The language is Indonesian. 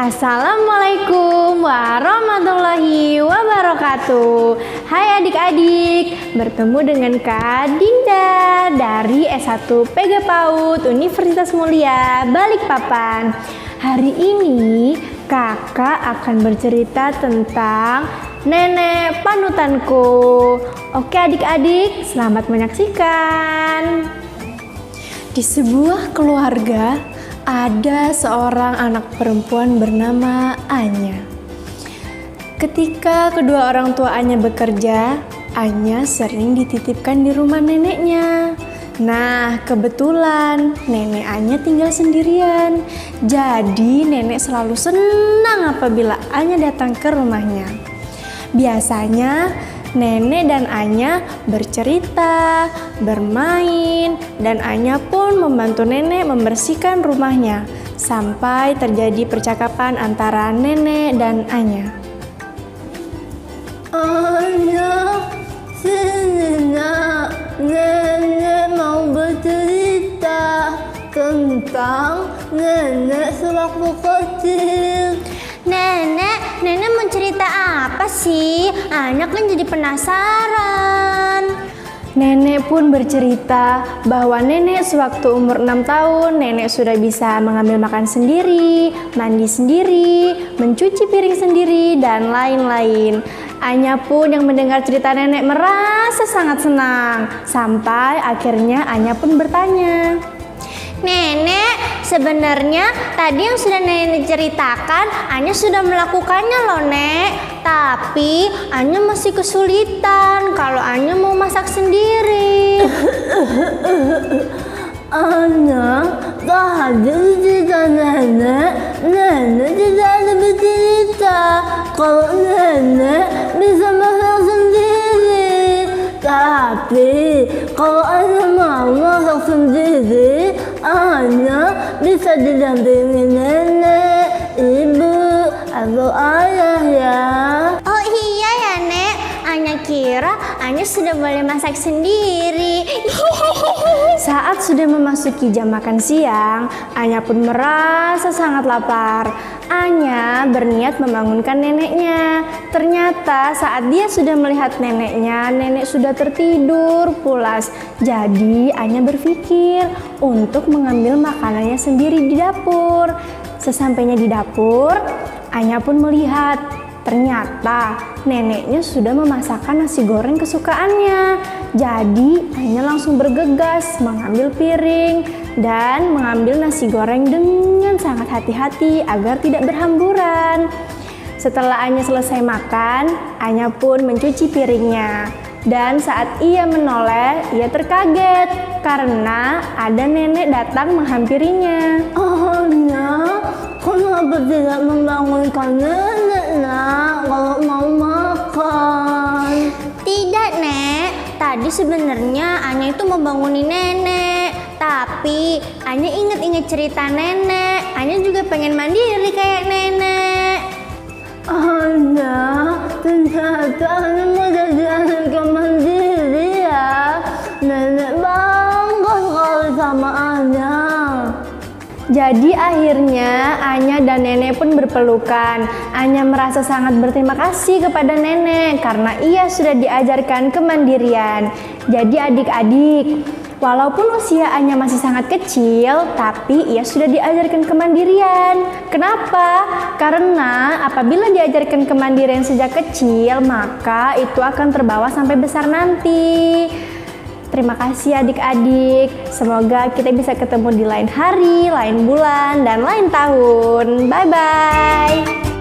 Assalamualaikum warahmatullahi wabarakatuh. Hai adik-adik, bertemu dengan Kak Dinda dari S1 PG PAUD Universitas Mulia Balikpapan. Hari ini kakak akan bercerita tentang nenek panutanku. Oke adik-adik, selamat menyaksikan. Di sebuah keluarga ada seorang anak perempuan bernama Anya. Ketika kedua orang tua Anya bekerja, Anya sering dititipkan di rumah neneknya. Nah, kebetulan nenek Anya tinggal sendirian. Jadi nenek selalu senang apabila Anya datang ke rumahnya. Biasanya nenek dan Anya bercerita, bermain, dan Anya pun membantu nenek membersihkan rumahnya sampai terjadi percakapan antara nenek dan Anya. Anya, sini nak, nenek mau bercerita tentang nenek sewaktu kecil. Nenek mau cerita apa sih? Anya kan jadi penasaran. Nenek pun bercerita bahwa nenek sewaktu umur 6 tahun, nenek sudah bisa mengambil makan sendiri, mandi sendiri, mencuci piring sendiri, dan lain-lain. Anya pun yang mendengar cerita nenek merasa sangat senang. Sampai akhirnya Anya pun bertanya, "Nenek, sebenarnya tadi yang sudah nenek ceritakan, Anya sudah melakukannya loh, Nek. Tapi Anya masih kesulitan kalau Anya mau masak sendiri." Anya, tadi cerita nenek tidak ada bercerita kalau nenek bisa masak sendiri. Tapi kalau Anya mau masak sendiri, Anya bisa didampingi nenek, ibu, atau ayah ya. Oh iya ya, Nek. Anya kira Anya sudah boleh masak sendiri. Saat sudah memasuki jam makan siang, Anya pun merasa sangat lapar. Anya berniat membangunkan neneknya. Ternyata saat dia sudah melihat neneknya, nenek sudah tertidur pulas. Jadi Anya berpikir untuk mengambil makanannya sendiri di dapur. Sesampainya di dapur, Anya pun melihat ternyata neneknya sudah memasakkan nasi goreng kesukaannya. Jadi Anya langsung bergegas mengambil piring dan mengambil nasi goreng dengan sangat hati-hati agar tidak berhamburan. Setelah Anya selesai makan, Anya pun mencuci piringnya. Dan saat ia menoleh, ia terkaget karena ada nenek datang menghampirinya. Anya, kenapa tidak membangunkan nenek nak kalau mau makan? Tidak, Nek. Tadi sebenarnya Anya itu mau bangunin nenek. Tapi Anya inget-inget cerita nenek. Anya juga pengen mandiri kayak nenek. Anya, ternyata Anya mau jadi anak yang mandiri ya. Nenek bangga sekali sama Anya. Jadi akhirnya Anya dan nenek pun berpelukan. Anya merasa sangat berterima kasih kepada nenek karena ia sudah diajarkan kemandirian. Jadi adik-adik, walaupun usia Anya masih sangat kecil, tapi ia sudah diajarkan kemandirian. Kenapa? Karena apabila diajarkan kemandirian sejak kecil, maka itu akan terbawa sampai besar nanti. Terima kasih adik-adik. Semoga kita bisa ketemu di lain hari, lain bulan, dan lain tahun. Bye-bye.